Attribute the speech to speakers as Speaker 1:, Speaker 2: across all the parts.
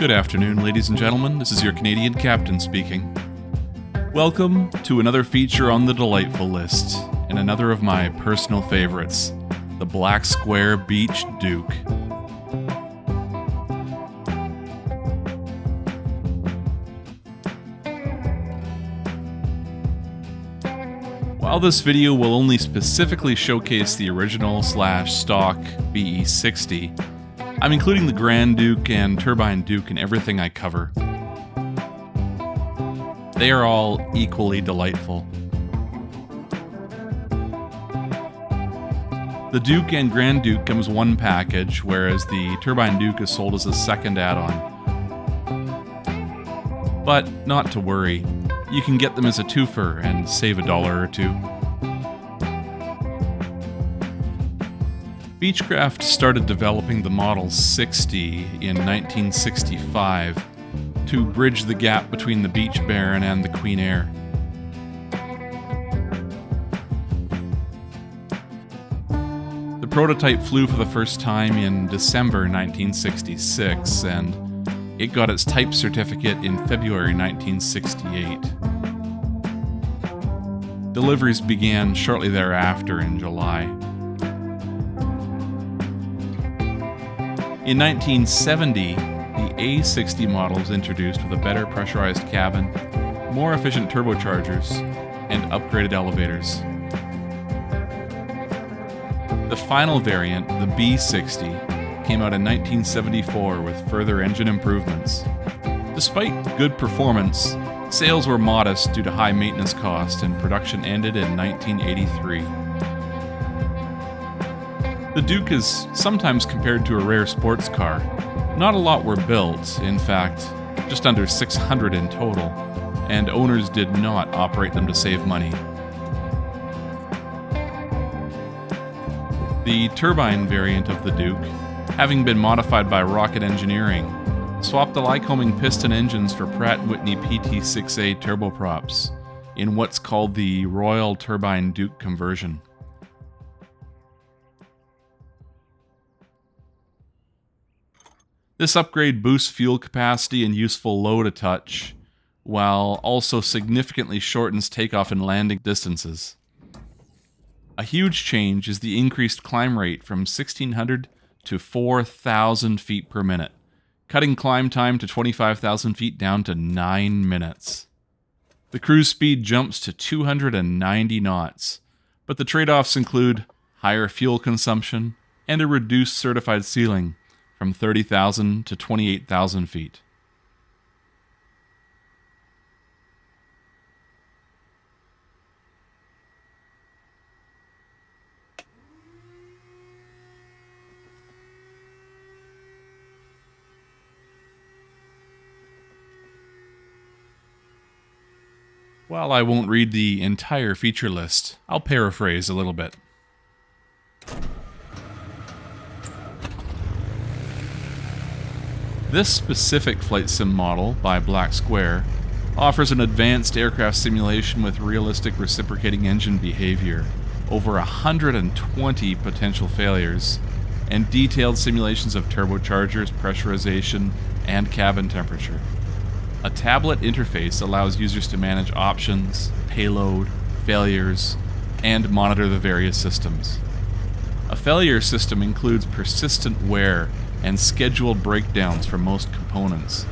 Speaker 1: Good afternoon, ladies and gentlemen. This is your Canadian captain speaking. Welcome to another feature on the delightful list, and another of my personal favorites, the Black Square Beech Duke. While this video will only specifically showcase the original/stock BE60, I'm including the Grand Duke and Turbine Duke in everything I cover. They are all equally delightful. The Duke and Grand Duke comes one package, whereas the Turbine Duke is sold as a second add-on. But not to worry, you can get them as a twofer and save $1 or two. Beechcraft started developing the Model 60 in 1965 to bridge the gap between the Beech Baron and the Queen Air. The prototype flew for the first time in December 1966, and it got its type certificate in February 1968. Deliveries began shortly thereafter in July. In 1970, the A60 model was introduced with a better pressurized cabin, more efficient turbochargers, and upgraded elevators. The final variant, the B60, came out in 1974 with further engine improvements. Despite good performance, sales were modest due to high maintenance costs, and production ended in 1983. The Duke is sometimes compared to a rare sports car. Not a lot were built, in fact, just under 600 in total, and owners did not operate them to save money. The turbine variant of the Duke, having been modified by Rocket Engineering, swapped the Lycoming piston engines for Pratt & Whitney PT6A turboprops in what's called the Royal Turbine Duke conversion. This upgrade boosts fuel capacity and useful load a touch, while also significantly shortens takeoff and landing distances. A huge change is the increased climb rate from 1,600 to 4,000 feet per minute, cutting climb time to 25,000 feet down to 9 minutes. The cruise speed jumps to 290 knots, but the trade-offs include higher fuel consumption and a reduced certified ceiling from 30,000 to 28,000 feet. While I won't read the entire feature list, I'll paraphrase a little bit. This specific flight sim model by Black Square offers an advanced aircraft simulation with realistic reciprocating engine behavior, over 120 potential failures, and detailed simulations of turbochargers, pressurization, and cabin temperature. A tablet interface allows users to manage options, payload, failures, and monitor the various systems. A failure system includes persistent wear and scheduled breakdowns for most components.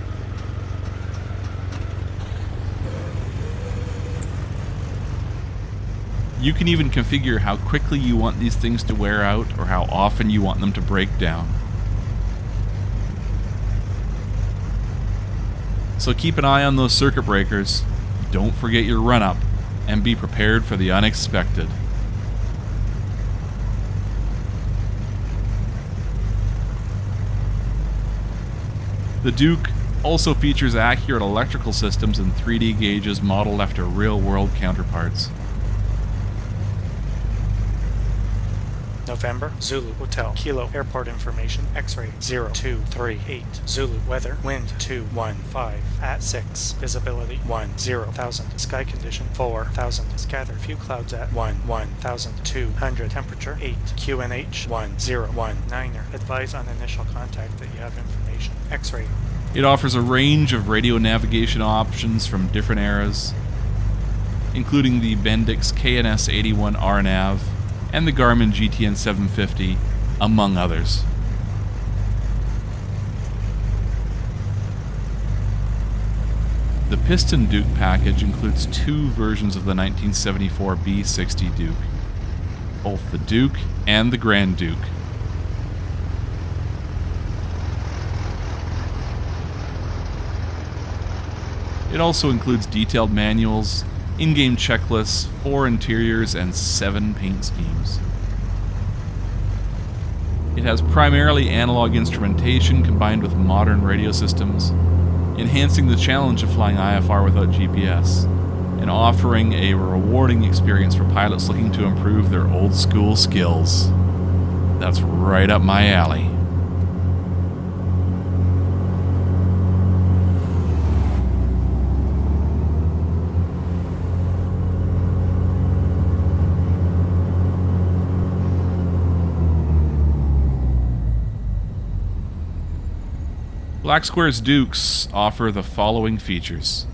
Speaker 1: You can even configure how quickly you want these things to wear out or how often you want them to break down. So keep an eye on those circuit breakers, don't forget your run-up, and be prepared for the unexpected. The Duke also features accurate electrical systems and 3D gauges modeled after real-world counterparts.
Speaker 2: November, Zulu, Hotel, Kilo, Airport information, X-ray 0238, Zulu, weather, wind 215, at 6, visibility 10,000, sky condition 4,000, scattered few clouds at 1,200, temperature 8, QNH 1019er, advise on initial contact that you have information, X-ray
Speaker 1: It offers a range of radio navigation options from different eras, including the Bendix KNS81 RNAV and the Garmin GTN 750, among others. The Piston Duke package includes two versions of the 1974 B60 Duke, both the Duke and the Grand Duke. It also includes detailed manuals, in-game checklists, 4 interiors, and 7 paint schemes. It has primarily analog instrumentation combined with modern radio systems, enhancing the challenge of flying IFR without GPS, and offering a rewarding experience for pilots looking to improve their old-school skills. That's right up my alley. Black Square's Dukes offer the following features: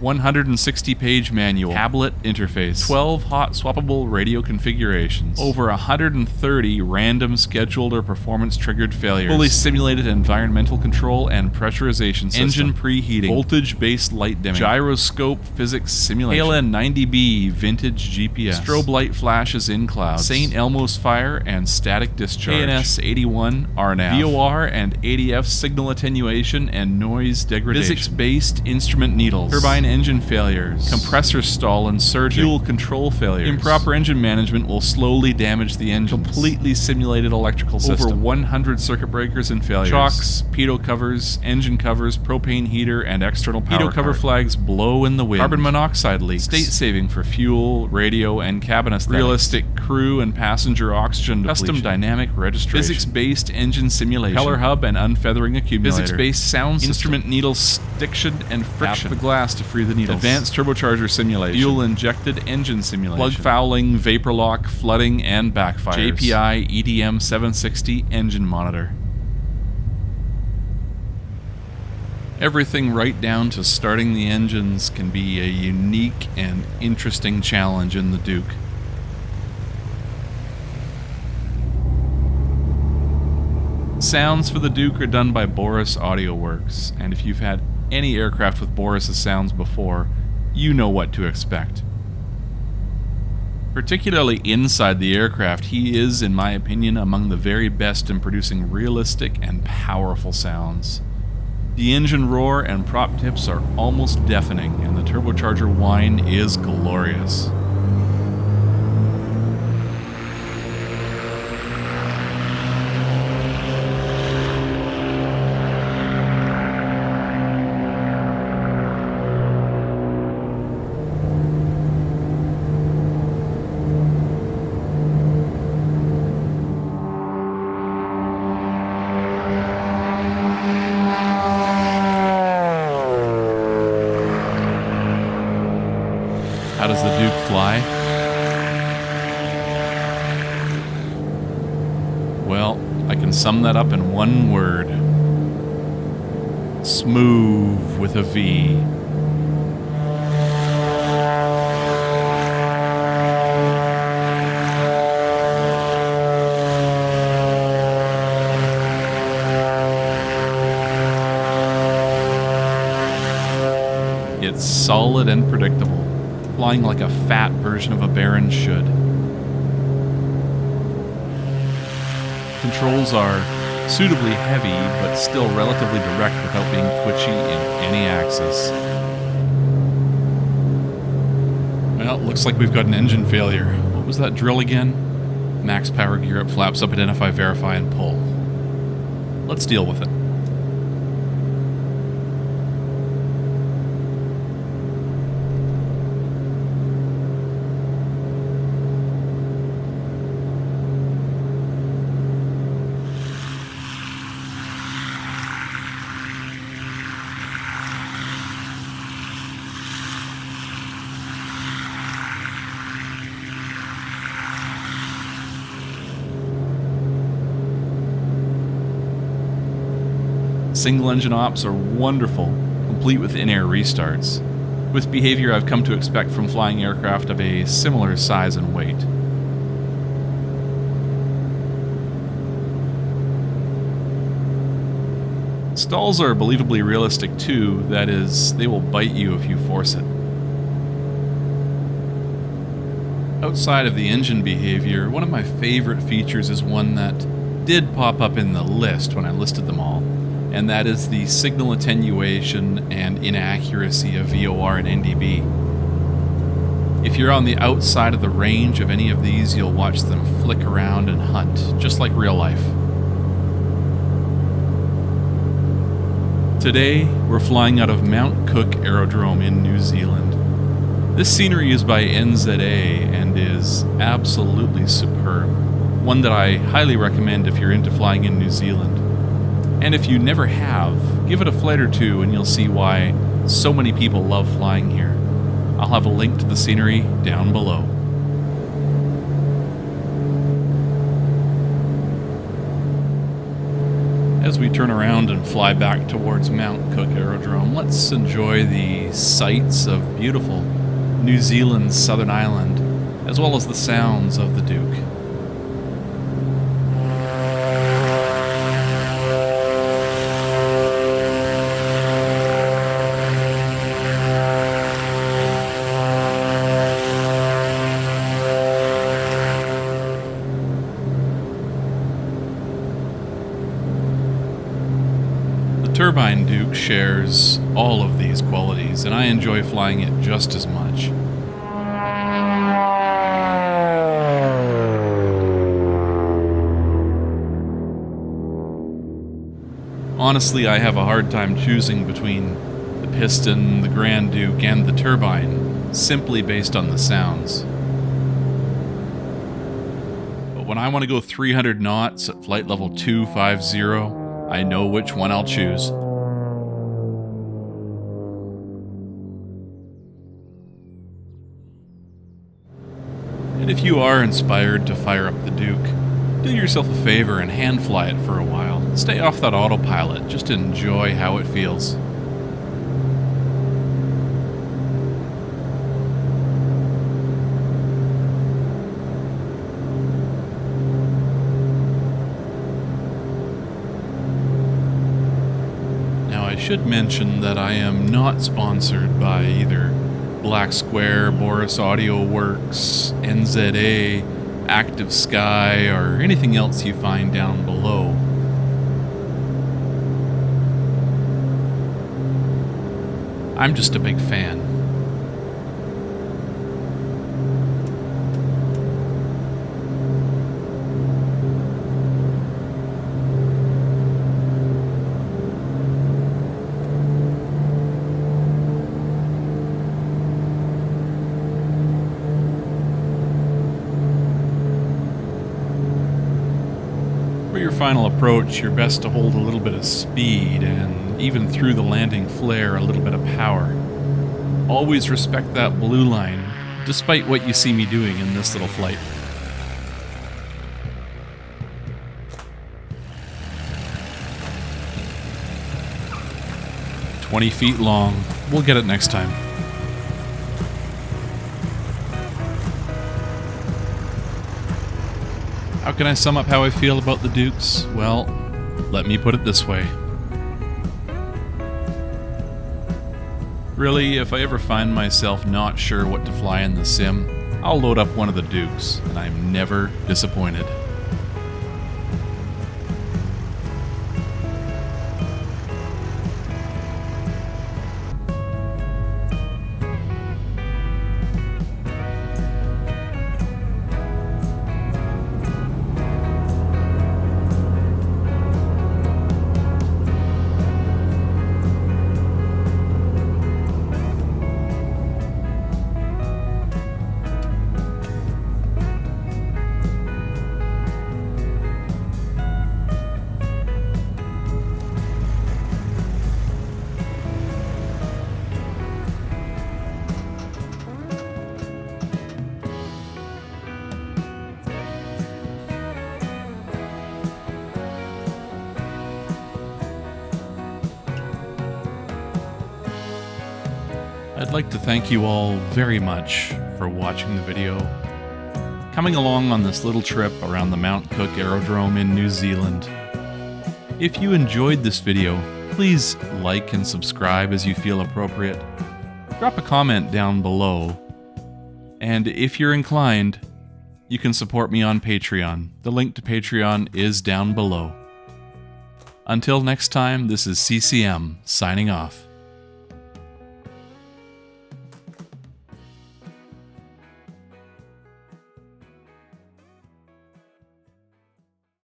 Speaker 1: 160-page manual, tablet interface, 12 hot swappable radio configurations, over 130 random scheduled or performance-triggered failures, fully simulated environmental control and pressurization system, engine preheating, voltage-based light dimming, gyroscope physics simulation, ALN 90B vintage GPS, strobe light flashes in clouds, St. Elmo's fire and static discharge, KNS 81 RNAV, VOR and ADF signal attenuation and noise degradation, physics-based instrument needles, turbine engine failures, compressor stall and surging, fuel control failures. Improper engine management will slowly damage the engine. Completely simulated electrical system. Over 100 circuit breakers and failures. Shocks, pitot covers, engine covers, propane heater, and external power pitot cover flags blow in the wind. Carbon monoxide leaks. State saving for fuel, radio, and cabin aesthetics. Realistic crew and passenger oxygen depletion. Custom dynamic registration. Physics-based engine simulation. Propeller hub and unfeathering accumulator. Physics-based sound system. Instrument needle stiction and friction. Tap the glass to free the needles. Advanced turbocharger simulation. Fuel-injected engine simulation. Plug fouling, vapor lock, flooding, and backfires. JPI EDM 760 engine monitor. Everything right down to starting the engines can be a unique and interesting challenge in the Duke. Sounds for the Duke are done by Boris Audio Works, and if you've had any aircraft with Boris's sounds before, you know what to expect. Particularly inside the aircraft, he is, in my opinion, among the very best in producing realistic and powerful sounds. The engine roar and prop tips are almost deafening, and the turbocharger whine is glorious. How does the Duke fly? Well, I can sum that up in one word. Smooth with a V. It's solid and predictable, flying like a fat version of a Baron should. Controls are suitably heavy, but still relatively direct without being twitchy in any axis. Well, looks like we've got an engine failure. What was that drill again? Max power gear up, flaps up, identify, verify, and pull. Let's deal with it. Single engine ops are wonderful, complete with in-air restarts, with behavior I've come to expect from flying aircraft of a similar size and weight. Stalls are believably realistic too, that is, they will bite you if you force it. Outside of the engine behavior, one of my favorite features is one that did pop up in the list when I listed them all, and that is the signal attenuation and inaccuracy of VOR and NDB. If you're on the outside of the range of any of these, you'll watch them flick around and hunt, just like real life. Today, we're flying out of Mount Cook Aerodrome in New Zealand. This scenery is by NZA and is absolutely superb, one that I highly recommend if you're into flying in New Zealand. And if you never have, give it a flight or two and you'll see why so many people love flying here. I'll have a link to the scenery down below. As we turn around and fly back towards Mount Cook Aerodrome, let's enjoy the sights of beautiful New Zealand's Southern Island, as well as the sounds of the Duke. Turbine Duke shares all of these qualities, and I enjoy flying it just as much. Honestly, I have a hard time choosing between the Piston, the Grand Duke, and the Turbine, simply based on the sounds. But when I want to go 300 knots at flight level 250, I know which one I'll choose. And if you are inspired to fire up the Duke, do yourself a favor and hand fly it for a while. Stay off that autopilot, just enjoy how it feels. I should mention that I am not sponsored by either Black Square, Boris Audio Works, NZA, Active Sky, or anything else you find down below. I'm just a big fan. For your final approach, you're best to hold a little bit of speed and even through the landing flare a little bit of power. Always respect that blue line, despite what you see me doing in this little flight. "20 feet long. We'll get it next time." How can I sum up how I feel about the Dukes? Well, let me put it this way. Really, if I ever find myself not sure what to fly in the sim, I'll load up one of the Dukes, and I'm never disappointed. I'd like to thank you all very much for watching the video, coming along on this little trip around the Mount Cook Aerodrome in New Zealand. If you enjoyed this video, please like and subscribe as you feel appropriate. Drop a comment down below. And if you're inclined, you can support me on Patreon. The link to Patreon is down below. Until next time, this is CCM signing off.